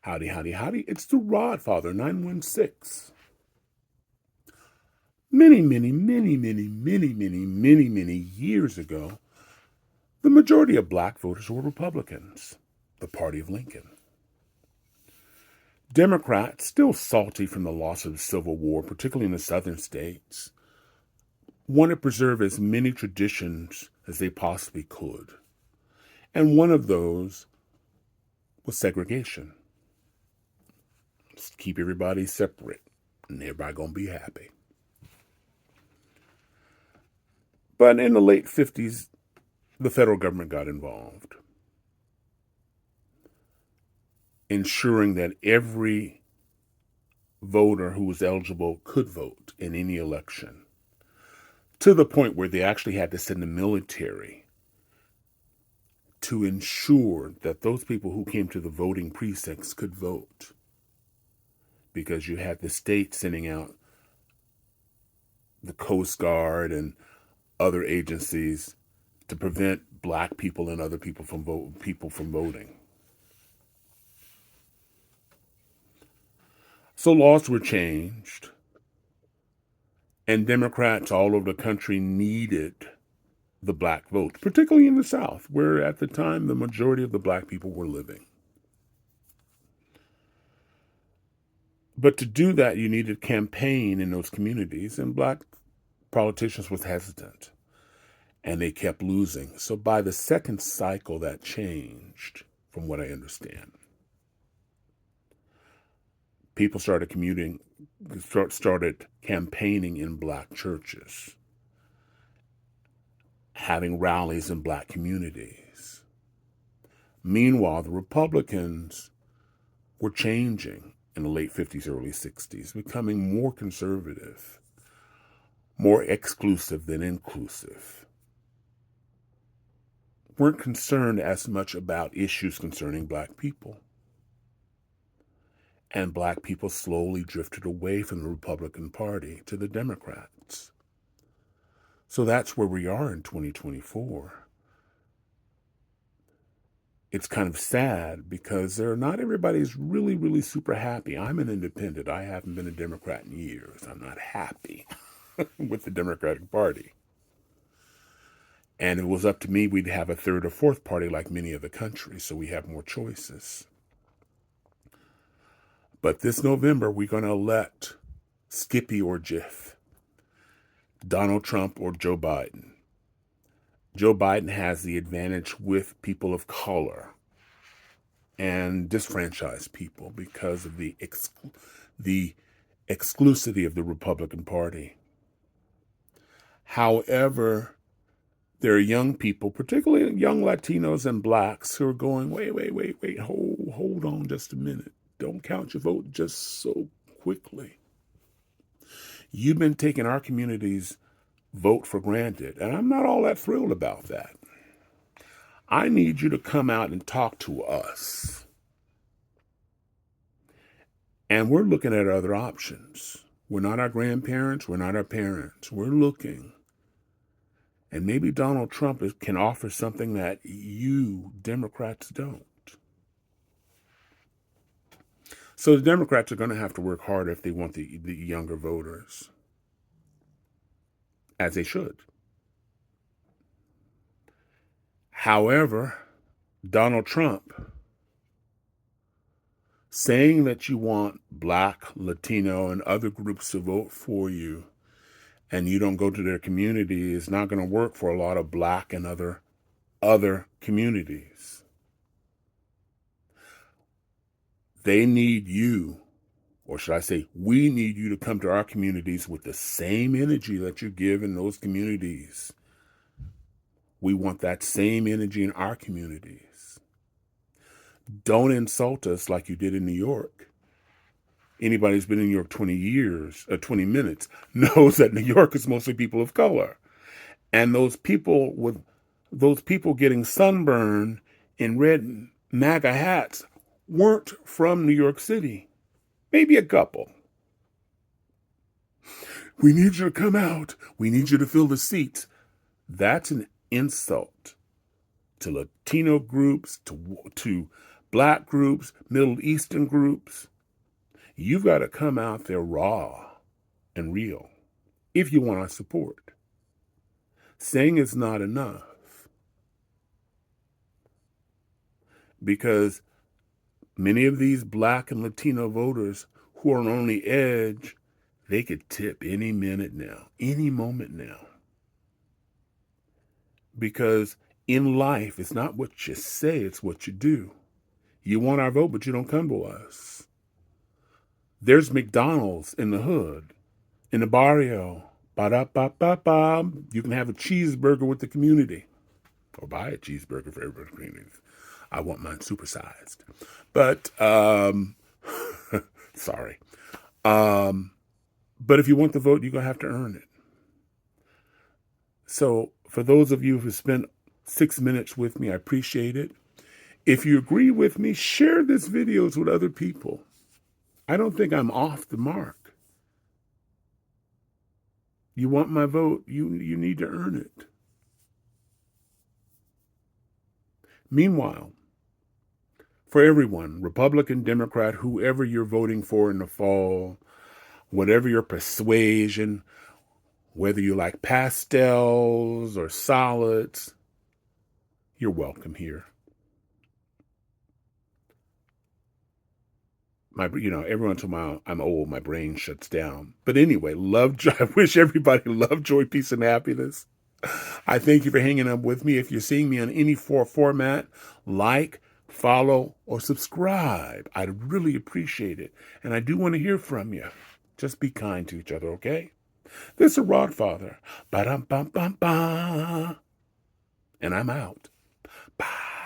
Howdy, howdy, howdy. It's the Rodfather 916. Many years ago, the majority of black voters were Republicans, the party of Lincoln. Democrats, still salty from the loss of the Civil War, particularly in the southern states, want to preserve as many traditions as they possibly could. And one of those was segregation. Just keep everybody separate, and everybody gonna be happy. But in the late 50s, the federal government got involved, ensuring that every voter who was eligible could vote in any election, to the point where they actually had to send the military to ensure that those people who came to the voting precincts could vote, because you had the state sending out the Coast Guard and other agencies to prevent black people and other people from voting. So laws were changed, and Democrats all over the country needed the black vote, particularly in the South, where at the time the majority of the black people were living. But to do that, you needed campaign in those communities, and black politicians was hesitant, and they kept losing. So by the second cycle, that changed, from what I understand. People started campaigning in black churches, having rallies in black communities. Meanwhile, the Republicans were changing in the late 50s, early 60s, becoming more conservative, more exclusive than inclusive. Weren't concerned as much about issues concerning black people. And black people slowly drifted away from the Republican Party to the Democrats. So that's where we are in 2024. It's kind of sad because not everybody's really super happy. I'm an independent. I haven't been a Democrat in years. I'm not happy with the Democratic Party. And if it was up to me, we'd have a third or fourth party like many other countries, so we have more choices. But this November, we're going to elect Skippy or Jiff, Donald Trump or Joe Biden. Joe Biden has the advantage with people of color and disfranchised people because of the exclusivity of the Republican Party. However, there are young people, particularly young Latinos and blacks, who are going, wait, hold on just a minute. Don't count your vote just so quickly. You've been taking our community's vote for granted, and I'm not all that thrilled about that. I need you to come out and talk to us. And we're looking at other options. We're not our grandparents. We're not our parents. We're looking. And maybe Donald Trump can offer something that you Democrats don't. So the Democrats are going to have to work harder if they want the younger voters, as they should. However, Donald Trump saying that you want Black, Latino, and other groups to vote for you, and you don't go to their community, is not going to work for a lot of Black and other communities. They need you, or should I say, we need you to come to our communities with the same energy that you give in those communities. We want that same energy in our communities. Don't insult us like you did in New York. Anybody who's been in New York 20 minutes, knows that New York is mostly people of color. And those people getting sunburned in red MAGA hats weren't from New York City. Maybe a couple. We need you to come out. We need you to fill the seats. That's an insult to Latino groups, to black groups, Middle Eastern groups. You've got to come out there raw and real if you want our support. Saying it's not enough, because many of these Black and Latino voters who are on the edge, they could tip any minute now, any moment now. Because in life, it's not what you say, it's what you do. You want our vote, but you don't come to us. There's McDonald's in the hood, in the barrio. Ba-da-ba-ba-ba. You can have a cheeseburger with the community, or buy a cheeseburger for everybody in the community. I want mine supersized. But, sorry. But if you want the vote, you're going to have to earn it. So for those of you who spent 6 minutes with me, I appreciate it. If you agree with me, share this videos with other people. I don't think I'm off the mark. You want my vote, you need to earn it. Meanwhile, for everyone, Republican, Democrat, whoever you're voting for in the fall, whatever your persuasion, whether you like pastels or solids, you're welcome here. Every once in a while, I'm old, my brain shuts down. But anyway, I wish everybody love, joy, peace, and happiness. I thank you for hanging up with me. If you're seeing me on any format, like, follow, or subscribe. I'd really appreciate it. And I do want to hear from you. Just be kind to each other, okay? This is Rodfather. Ba-dum-bum-bum-bum. And I'm out. Bye.